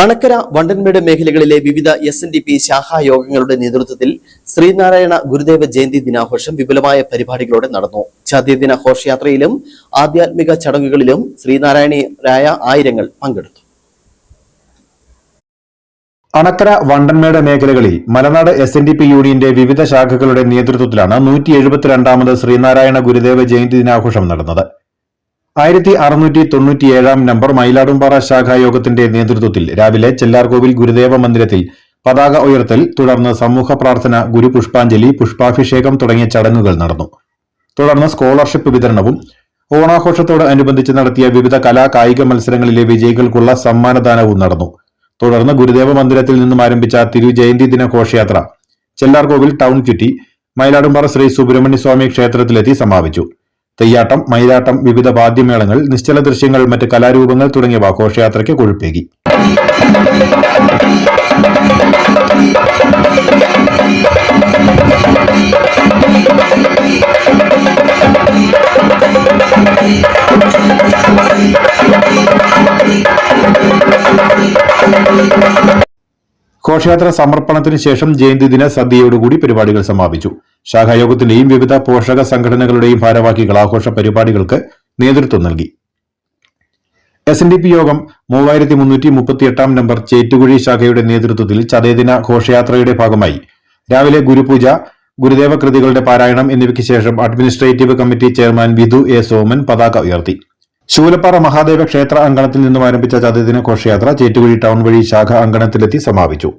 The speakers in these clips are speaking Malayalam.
അണക്കര വണ്ടൻമേട് മേഖലകളിലെ വിവിധ SNDP ശാഖായോഗങ്ങളുടെ നേതൃത്വത്തിൽ ശ്രീനാരായണ ഗുരുദേവ ജയന്തി ദിനാഘോഷം വിപുലമായ പരിപാടികളോടെ നടന്നു. ചതയദിന ഘോഷയാത്രയിലും ആധ്യാത്മിക ചടങ്ങുകളിലും ശ്രീനാരായണീയരായ ആയിരങ്ങൾ പങ്കെടുത്തു. അണക്കര വണ്ടൻമേട് മേഖലകളിൽ മലനാട് SNDP യൂണിയന്റെ വിവിധ ശാഖകളുടെ നേതൃത്വത്തിലാണ് 172ാമത് ശ്രീനാരായണ ഗുരുദേവ ജയന്തി ദിനാഘോഷം നടന്നത്. 1697 നമ്പർ മയിലാടുംപാറ ശാഖായോഗത്തിന്റെ നേതൃത്വത്തിൽ രാവിലെ ചെല്ലാർകോവിൽ ഗുരുദേവ മന്ദിരത്തിൽ പതാക ഉയർത്തൽ, തുടർന്ന് സമൂഹ പ്രാർത്ഥന, ഗുരുപുഷ്പാഞ്ജലി, പുഷ്പാഭിഷേകം തുടങ്ങിയ ചടങ്ങുകൾ നടന്നു. തുടർന്ന് സ്കോളർഷിപ്പ് വിതരണവും ഓണാഘോഷത്തോട് അനുബന്ധിച്ച് നടത്തിയ വിവിധ കായിക മത്സരങ്ങളിലെ വിജയികൾക്കുള്ള സമ്മാനദാനവും നടന്നു. തുടർന്ന് ഗുരുദേവ മന്ദിരത്തിൽ നിന്നും ആരംഭിച്ച തിരുജയന്തി ദിന ഘോഷയാത്ര ചെല്ലാർകോവിൽ ടൗൺ ചുറ്റി മയിലാടുംപാറ ശ്രീ സുബ്രഹ്മണ്യ സ്വാമി ക്ഷേത്രത്തിലെത്തി സമാപിച്ചു. തെയ്യാട്ടം, മയിലാട്ടം, വിവിധ വാദ്യമേളങ്ങൾ, നിശ്ചല ദൃശ്യങ്ങൾ, മറ്റ് കലാരൂപങ്ങൾ തുടങ്ങിയവ ഘോഷയാത്രയ്ക്ക് കൊഴുപ്പേകി. ഘോഷയാത്ര സമർപ്പണത്തിന് ശേഷം ജയന്തി ദിന സദ്യയോടുകൂടി പരിപാടികൾ സമാപിച്ചു. ശാഖായോഗത്തിന്റെയും വിവിധ പോഷക സംഘടനകളുടെയും ഭാരവാഹികൾ ആഘോഷ പരിപാടികൾക്ക് നേതൃത്വം നൽകി. SNDP യോഗം 3338 നമ്പർ ചേറ്റുകുഴി ശാഖയുടെ നേതൃത്വത്തിൽ ചതയദിന ഘോഷയാത്രയുടെ ഭാഗമായി രാവിലെ ഗുരുപൂജ, ഗുരുദേവ കൃതികളുടെ പാരായണം എന്നിവയ്ക്ക് ശേഷം administrative committee chairman Vidhu A. Soman പതാക ഉയർത്തി. ശൂലപ്പാറ മഹാദേവ ക്ഷേത്ര അങ്കണത്തിൽ നിന്നും ആരംഭിച്ച ചതയദിന ഘോഷയാത്ര ചേറ്റുകുഴി ടൗൺ വഴി ശാഖ അങ്കണത്തിലെത്തി സമാപിച്ചു.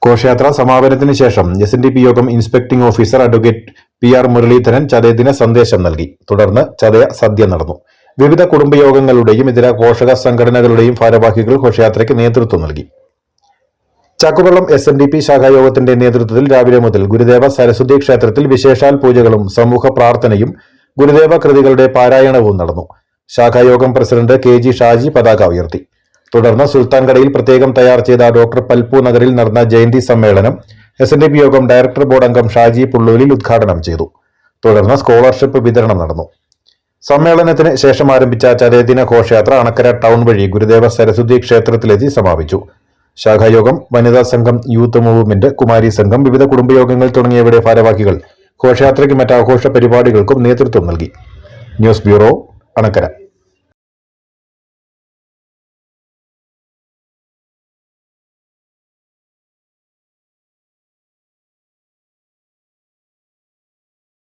ഘോഷയാത്ര സമാപനത്തിന് ശേഷം SNDP യോഗം inspecting officer advocate PR Muraleedharan ചതയദിന സന്ദേശം നൽകി. തുടർന്ന് ചതയ സദ്യ നടന്നു. വിവിധ കുടുംബയോഗങ്ങളുടെയും ഇതര പോഷക സംഘടനകളുടെയും ഭാരവാഹികൾ ഘോഷയാത്രയ്ക്ക് നേതൃത്വം നൽകി. ചക്കുവള്ളം SNDP ശാഖായോഗത്തിന്റെ നേതൃത്വത്തിൽ രാവിലെ മുതൽ ഗുരുദേവ സരസ്വതി ക്ഷേത്രത്തിൽ വിശേഷാൽ പൂജകളും സമൂഹ പ്രാർത്ഥനയും ഗുരുദേവ കൃതികളുടെ പാരായണവും നടന്നു. ശാഖായോഗം പ്രസിഡന്റ് KG ഷാജി പതാക ഉയർത്തി. തുടർന്ന് സുൽത്താൻകടയിൽ പ്രത്യേകം തയ്യാർ ചെയ്ത ഡോക്ടർ പൽപു നഗറിൽ നടന്ന ജയന്തി സമ്മേളനം SNDP യോഗം ഡയറക്ടർ ബോർഡ് അംഗം ഷാജി പുള്ളൂലിൽ ഉദ്ഘാടനം ചെയ്തു. തുടർന്ന് സ്കോളർഷിപ്പ് വിതരണം നടന്നു. സമ്മേളനത്തിന് ശേഷം ആരംഭിച്ച ചതയദിന ഘോഷയാത്ര അണക്കര ടൗൺ വഴി ഗുരുദേവ സരസ്വതി ക്ഷേത്രത്തിലെത്തി സമാപിച്ചു. ശാഖായോഗം, വനിതാ സംഘം, യൂത്ത് മൂവ്മെന്റ്, കുമാരി സംഘം, വിവിധ കുടുംബയോഗങ്ങൾ തുടങ്ങിയവയുടെ ഭാരവാഹികൾ ഘോഷയാത്രയ്ക്കും മറ്റ് ആഘോഷ പരിപാടികൾക്കും നേതൃത്വം നൽകി. News bureau, Anakkara.